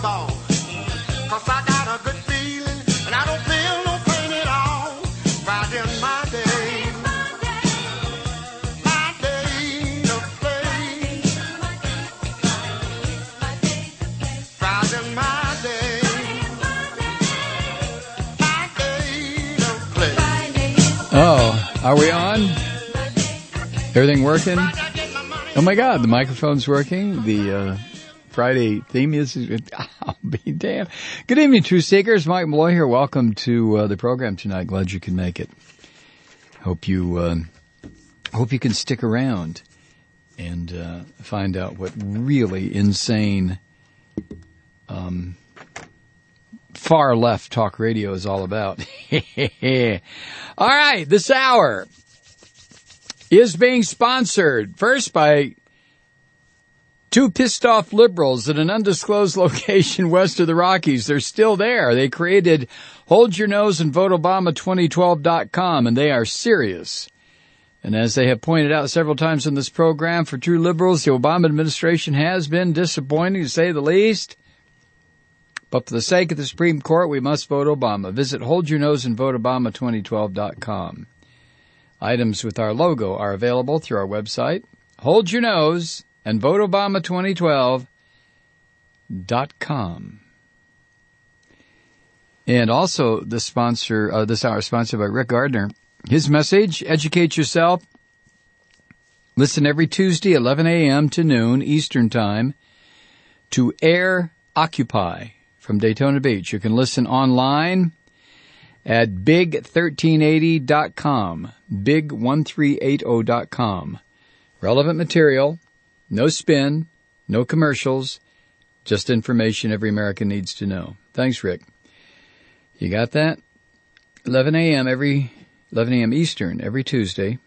thought. 'Cause I got a good feeling, and I don't feel no pain at all. Riding my day. My day to play. Riding my day. My day to play. Oh, are we on? Everything working? Oh my God, the microphone's working. The Friday theme is, I'll be damned. Good evening, Truth Seekers. Mike Malloy here. Welcome to the program tonight. Glad you can make it. Hope you can stick around and find out what really insane far left talk radio is all about. All right, this hour is being sponsored first by two pissed off liberals at an undisclosed location west of the Rockies. They're still there. They created Hold Your Nose and Vote Obama 2012.com, and they are serious. And as they have pointed out several times in this program, for true liberals, the Obama administration has been disappointing, to say the least. But for the sake of the Supreme Court, we must vote Obama. Visit Hold Your Nose and Vote Obama 2012.com. Items with our logo are available through our website, Hold Your Nose and Vote Obama 2012.com. And also the sponsor, this hour is sponsored by Rick Gardner. His message, educate yourself. Listen every Tuesday, 11 a.m. to noon Eastern Time to Air Occupy from Daytona Beach. You can listen online at big1380.com, big1380.com. Relevant material, no spin, no commercials, just information every American needs to know. Thanks, Rick. You got that? 11 a.m. Eastern every Tuesday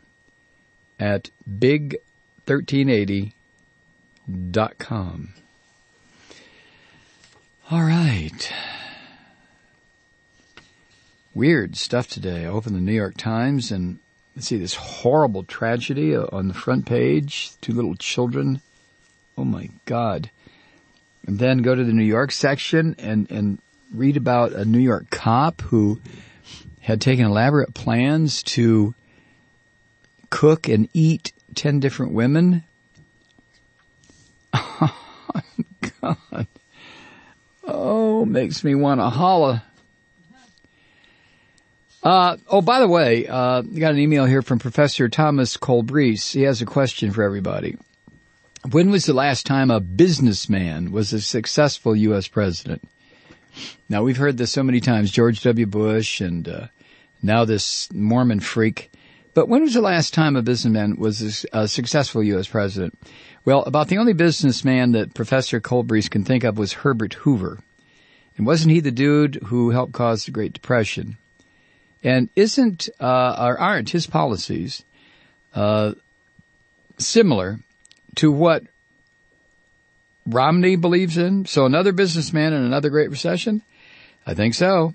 at big1380.com. All right. Weird stuff today. I opened the New York Times and let's see this horrible tragedy on the front page. Two little children. Oh my God. And then go to the New York section and read about a New York cop who had taken elaborate plans to cook and eat 10 different women. Oh God. Oh, makes me want to holla. By the way, got an email here from Professor Thomas Colbreese. He has a question for everybody. When was the last time a businessman was a successful U.S. president? Now, we've heard this so many times, George W. Bush and now this Mormon freak. But when was the last time a businessman was a successful U.S. president? Well, about the only businessman that Professor Colbreese can think of was Herbert Hoover. And wasn't he the dude who helped cause the Great Depression? And aren't his policies similar to what Romney believes in? So another businessman and another Great Recession? I think so.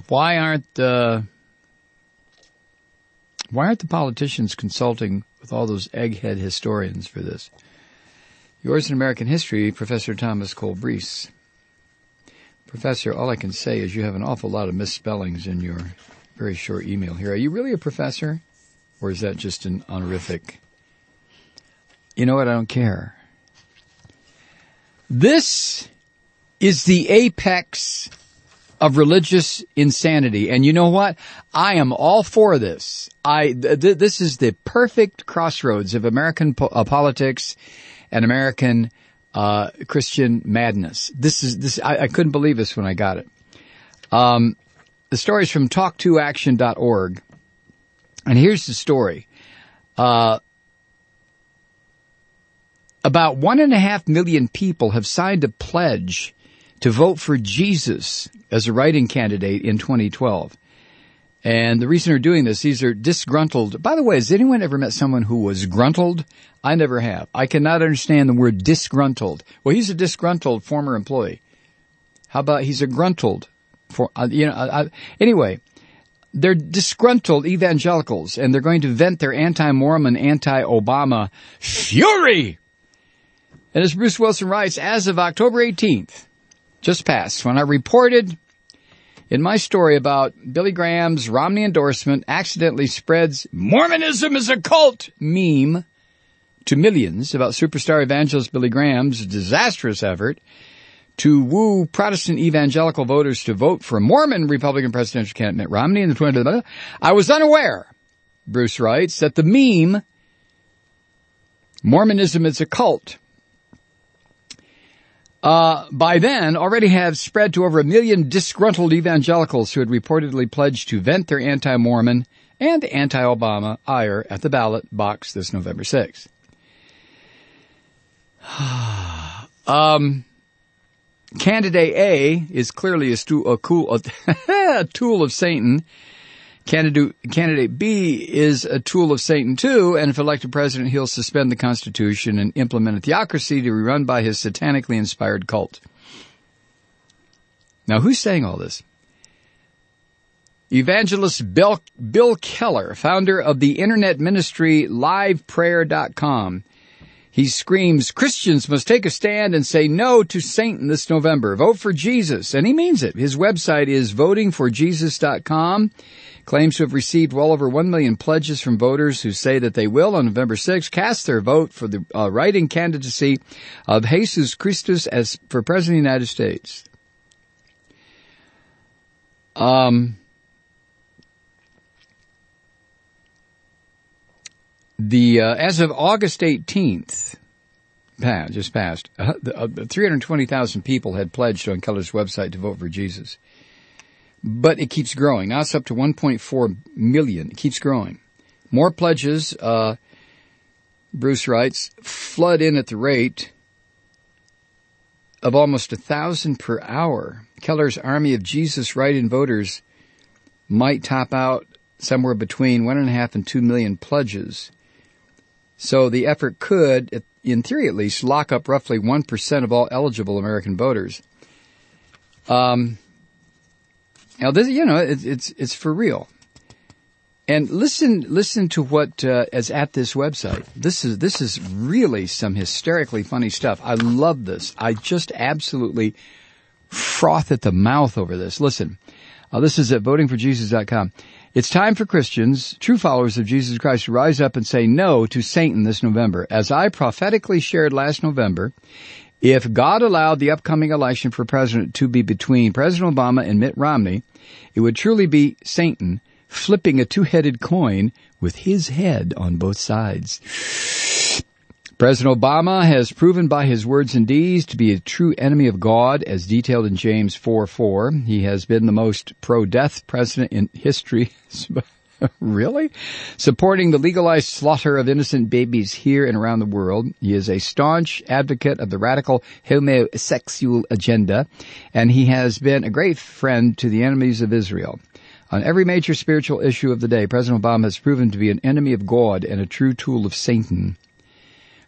Why aren't the politicians consulting with all those egghead historians for this? Yours in American History, Professor Thomas Colbreese. Professor, all I can say is you have an awful lot of misspellings in your very short email here. Are you really a professor? Or is that just an honorific? You know what? I don't care. This is the apex of religious insanity. And you know what? I am all for this. This is the perfect crossroads of American politics and American Christian madness. I couldn't believe this when I got it. The story is from talk2action.org. And here's the story. About 1.5 million people have signed a pledge to vote for Jesus as a write-in candidate in 2012. And the reason they're doing this, these are disgruntled. By the way, has anyone ever met someone who was gruntled? I never have. I cannot understand the word disgruntled. Well, he's a disgruntled former employee. How about he's a gruntled? Anyway, they're disgruntled evangelicals, and they're going to vent their anti-Mormon, anti-Obama fury And as Bruce Wilson writes, as of October 18th, just passed, when I reported in my story about Billy Graham's Romney endorsement accidentally spreads Mormonism is a cult meme to millions about superstar evangelist Billy Graham's disastrous effort to woo Protestant evangelical voters to vote for Mormon Republican presidential candidate Mitt Romney in the 2020. I was unaware, Bruce writes, that the meme, Mormonism is a cult, by then already have spread to over 1 million disgruntled evangelicals who had reportedly pledged to vent their anti-Mormon and anti-Obama ire at the ballot box this November 6th. Candidate A is clearly a tool of Satan. Candidate B is a tool of Satan too, and if elected president, he'll suspend the Constitution and implement a theocracy to be run by his satanically inspired cult. Now, who's saying all this? Evangelist Bill Keller, founder of the internet ministry liveprayer.com. He screams, Christians must take a stand and say no to Satan this November. Vote for Jesus. And he means it. His website is votingforjesus.com. Claims to have received well over 1 million pledges from voters who say that they will, on November 6th, cast their vote for the writing candidacy of Jesus Christus as for President of the United States. As of August 18th, just passed, 320,000 people had pledged on Keller's website to vote for Jesus. But it keeps growing. Now it's up to 1.4 million. It keeps growing. More pledges, Bruce writes, flood in at the rate of almost 1,000 per hour. Keller's army of Jesus write-in voters might top out somewhere between 1.5 and 2 million pledges. So the effort could, in theory at least, lock up roughly 1% of all eligible American voters. Now this, it's for real. And listen to what is at this website. This is really some hysterically funny stuff. I love this. I just absolutely froth at the mouth over this. Listen, this is at votingforjesus.com. It's time for Christians, true followers of Jesus Christ, to rise up and say no to Satan this November. As I prophetically shared last November, if God allowed the upcoming election for president to be between President Obama and Mitt Romney, it would truly be Satan flipping a two-headed coin with his head on both sides. President Obama has proven by his words and deeds to be a true enemy of God, as detailed in James 4:4. He has been the most pro-death president in history. Really? Supporting the legalized slaughter of innocent babies here and around the world. He is a staunch advocate of the radical homosexual agenda, and he has been a great friend to the enemies of Israel. On every major spiritual issue of the day, President Obama has proven to be an enemy of God and a true tool of Satan.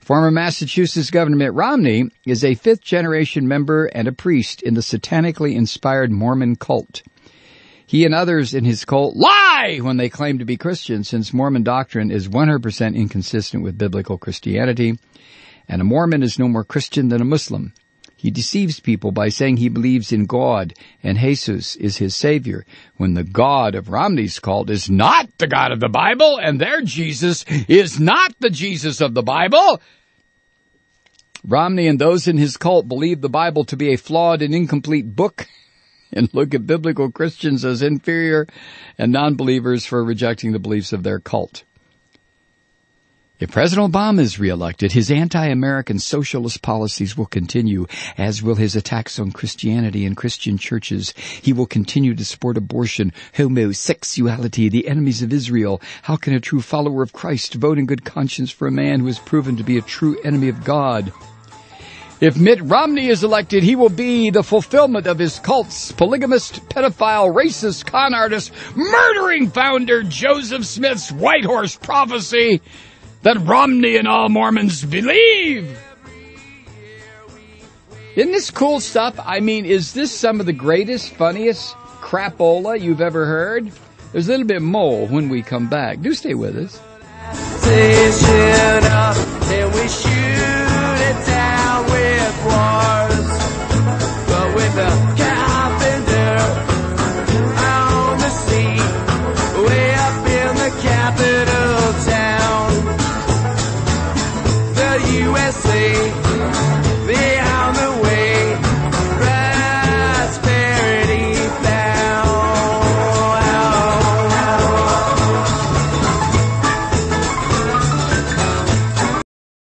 Former Massachusetts Governor Mitt Romney is a fifth-generation member and a priest in the satanically inspired Mormon cult. He and others in his cult lie when they claim to be Christian, since Mormon doctrine is 100% inconsistent with biblical Christianity, and a Mormon is no more Christian than a Muslim. He deceives people by saying he believes in God and Jesus is his Savior, when the God of Romney's cult is not the God of the Bible, and their Jesus is not the Jesus of the Bible. Romney and those in his cult believe the Bible to be a flawed and incomplete book, and look at biblical Christians as inferior and non-believers for rejecting the beliefs of their cult. If President Obama is reelected, his anti-American socialist policies will continue, as will his attacks on Christianity and Christian churches. He will continue to support abortion, homosexuality, the enemies of Israel. How can a true follower of Christ vote in good conscience for a man who has proven to be a true enemy of God? If Mitt Romney is elected, he will be the fulfillment of his cult's polygamist, pedophile, racist, con artist, murdering founder Joseph Smith's white horse prophecy that Romney and all Mormons believe. Isn't this cool stuff? I mean, is this some of the greatest, funniest crapola you've ever heard? There's a little bit more when we come back. Do stay with us.